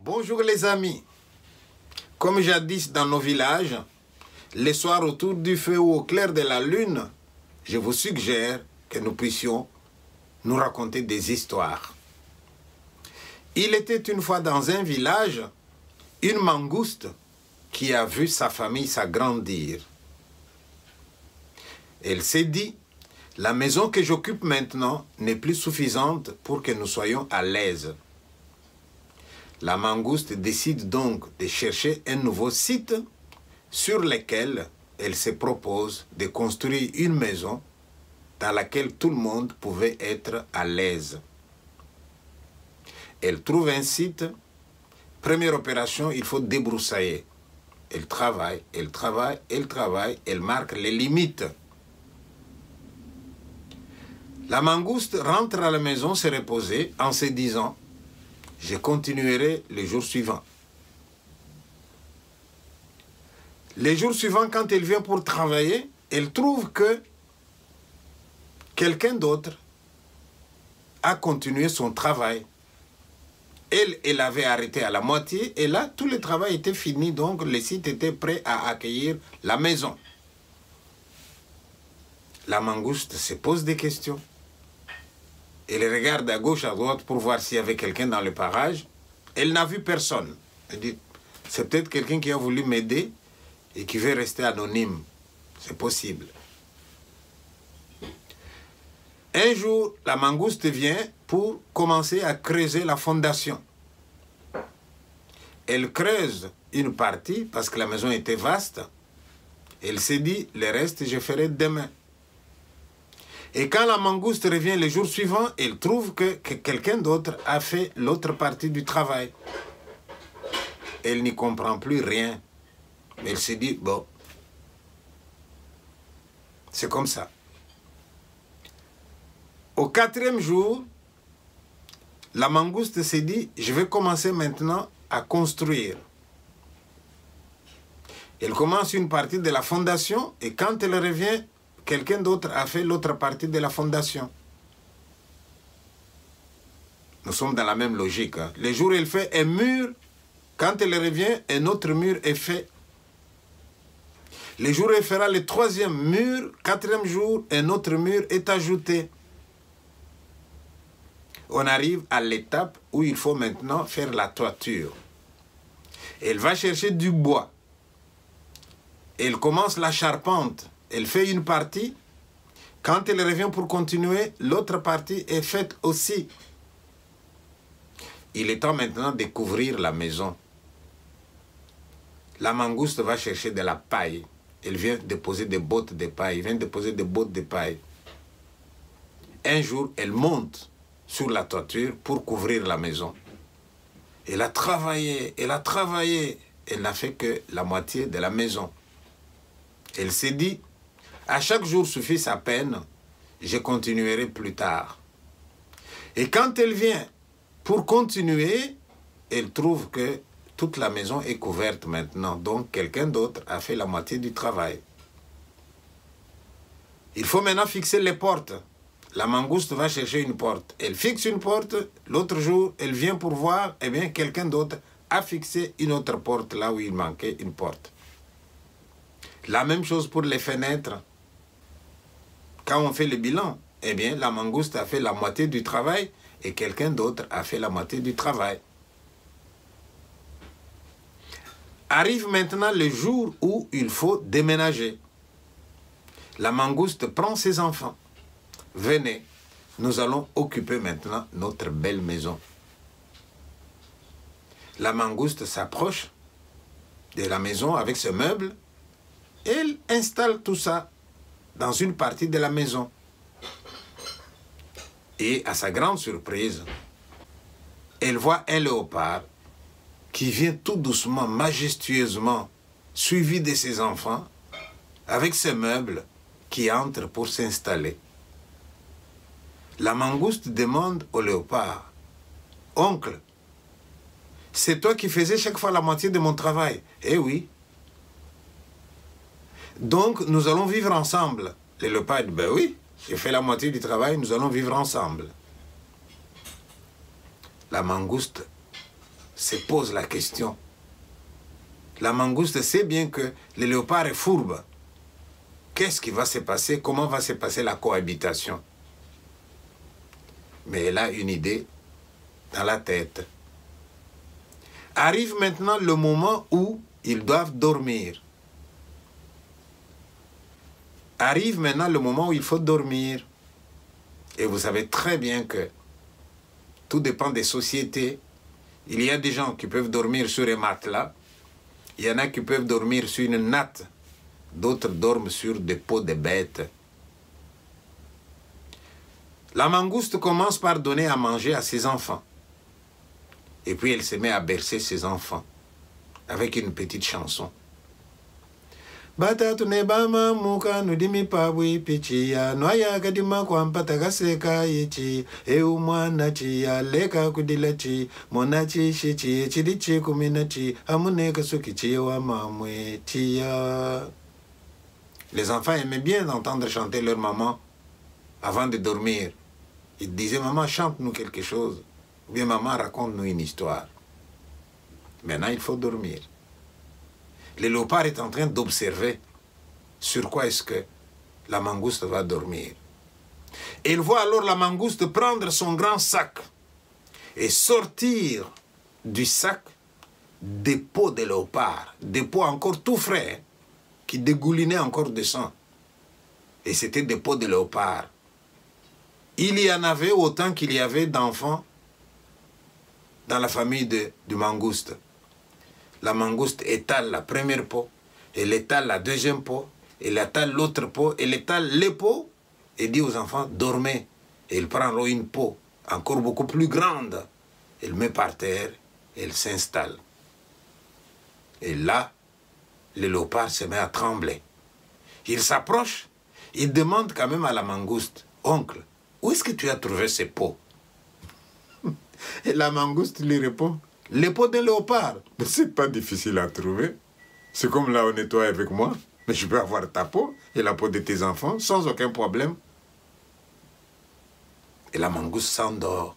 Bonjour les amis. Comme jadis dans nos villages, les soirs autour du feu ou au clair de la lune, je vous suggère que nous puissions nous raconter des histoires. Il était une fois dans un village une mangouste qui a vu sa famille s'agrandir. Elle s'est dit, la maison que j'occupe maintenant n'est plus suffisante pour que nous soyons à l'aise. La mangouste décide donc de chercher un nouveau site sur lequel elle se propose de construire une maison dans laquelle tout le monde pouvait être à l'aise. Elle trouve un site. Première opération, il faut débroussailler. Elle travaille, elle travaille, elle travaille, elle marque les limites. La mangouste rentre à la maison se reposer en se disant « Je continuerai les jours suivants ». Les jours suivants, quand elle vient pour travailler, elle trouve que quelqu'un d'autre a continué son travail. Elle avait arrêté à la moitié et là, tout le travail était fini, donc le site était prêt à accueillir la maison. La mangouste se pose des questions. Elle regarde à gauche, à droite pour voir s'il y avait quelqu'un dans le parage. Elle n'a vu personne. Elle dit, c'est peut-être quelqu'un qui a voulu m'aider et qui veut rester anonyme. C'est possible. Un jour, la mangouste vient pour commencer à creuser la fondation. Elle creuse une partie parce que la maison était vaste. Elle s'est dit, le reste, je ferai demain. Et quand la mangouste revient le jour suivant, elle trouve que quelqu'un d'autre a fait l'autre partie du travail. Elle n'y comprend plus rien. Elle se dit, bon, c'est comme ça. Au 4e jour, la mangouste s'est dit, je vais commencer maintenant à construire. Elle commence une partie de la fondation et quand elle revient, quelqu'un d'autre a fait l'autre partie de la fondation. Nous sommes dans la même logique. Hein. Les jours où elle fait un mur, quand elle revient, un autre mur est fait. Les jours où elle fera le 3e mur, 4e jour, un autre mur est ajouté. On arrive à l'étape où il faut maintenant faire la toiture. Elle va chercher du bois. Elle commence la charpente. Elle fait une partie. Quand elle revient pour continuer, l'autre partie est faite aussi. Il est temps maintenant de couvrir la maison. La mangouste va chercher de la paille. Elle vient déposer des bottes de paille. Elle vient déposer des bottes de paille. Un jour, elle monte sur la toiture pour couvrir la maison. Elle a travaillé, elle a travaillé. Elle n'a fait que la moitié de la maison. Elle s'est dit, à chaque jour suffit sa peine, je continuerai plus tard. Et quand elle vient pour continuer, elle trouve que toute la maison est couverte maintenant. Donc quelqu'un d'autre a fait la moitié du travail. Il faut maintenant fixer les portes. La mangouste va chercher une porte. Elle fixe une porte. L'autre jour, elle vient pour voir, eh bien, quelqu'un d'autre a fixé une autre porte là où il manquait une porte. La même chose pour les fenêtres. Quand on fait le bilan, eh bien, la mangouste a fait la moitié du travail et quelqu'un d'autre a fait la moitié du travail. Arrive maintenant le jour où il faut déménager. La mangouste prend ses enfants. Venez, nous allons occuper maintenant notre belle maison. La mangouste s'approche de la maison avec ses meubles. Elle installe tout ça dans une partie de la maison. Et à sa grande surprise, elle voit un léopard qui vient tout doucement, majestueusement, suivi de ses enfants, avec ses meubles qui entrent pour s'installer. La mangouste demande au léopard, « Oncle, c'est toi qui faisais chaque fois la moitié de mon travail. » « Eh oui. » « Donc, nous allons vivre ensemble. » Le léopard dit, « Ben oui, j'ai fait la moitié du travail, nous allons vivre ensemble. » La mangouste se pose la question. La mangouste sait bien que le léopard est fourbe. Qu'est-ce qui va se passer? Comment va se passer la cohabitation? Mais elle a une idée dans la tête. Arrive maintenant le moment où ils doivent dormir. Arrive maintenant le moment où il faut dormir. Et vous savez très bien que tout dépend des sociétés. Il y a des gens qui peuvent dormir sur un matelas. Il y en a qui peuvent dormir sur une natte. D'autres dorment sur des peaux de bêtes. La mangouste commence par donner à manger à ses enfants. Et puis elle se met à bercer ses enfants avec une petite chanson. Bata tunebama muka nudimi pabwi pichia noya gadima kwampata gaseka yichi eumwana chia leka kudilachi monachi shichi chidichi kuminachi amune kasukichi wa mamwe chia. Les enfants aimaient bien entendre chanter leur maman avant de dormir. Ils disaient, maman, chante-nous quelque chose. Ou bien, maman, raconte-nous une histoire. Maintenant, il faut dormir. Le léopard est en train d'observer sur quoi est-ce que la mangouste va dormir. Et il voit alors la mangouste prendre son grand sac et sortir du sac des peaux de léopard, des peaux encore tout frais, qui dégoulinaient encore de sang. Et c'était des peaux de léopard. Il y en avait autant qu'il y avait d'enfants dans la famille du mangouste. La mangouste étale la première peau, elle étale la deuxième peau, elle étale l'autre peau, elle étale les peaux et dit aux enfants, dormez. Et il prend une peau encore beaucoup plus grande, elle met par terre, elle s'installe. Et là, le léopard se met à trembler. Il s'approche, il demande quand même à la mangouste, oncle, où est-ce que tu as trouvé ces peaux? Et la mangouste lui répond, les peaux d'un léopard. Mais c'est pas difficile à trouver. C'est comme là où on est toi avec moi. Mais je peux avoir ta peau et la peau de tes enfants sans aucun problème. Et la mangouste s'endort.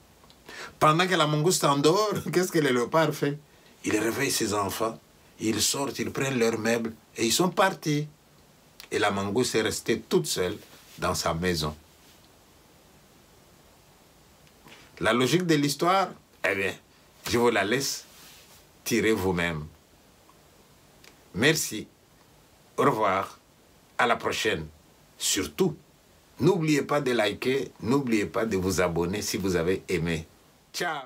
Pendant que la mangouste s'endort, qu'est-ce que le léopard fait? Il réveille ses enfants, ils sortent, ils prennent leurs meubles et ils sont partis. Et la mangouste est restée toute seule dans sa maison. La logique de l'histoire, eh bien, je vous la laisse tirer vous-même. Merci. Au revoir. À la prochaine. Surtout, n'oubliez pas de liker, n'oubliez pas de vous abonner si vous avez aimé. Ciao.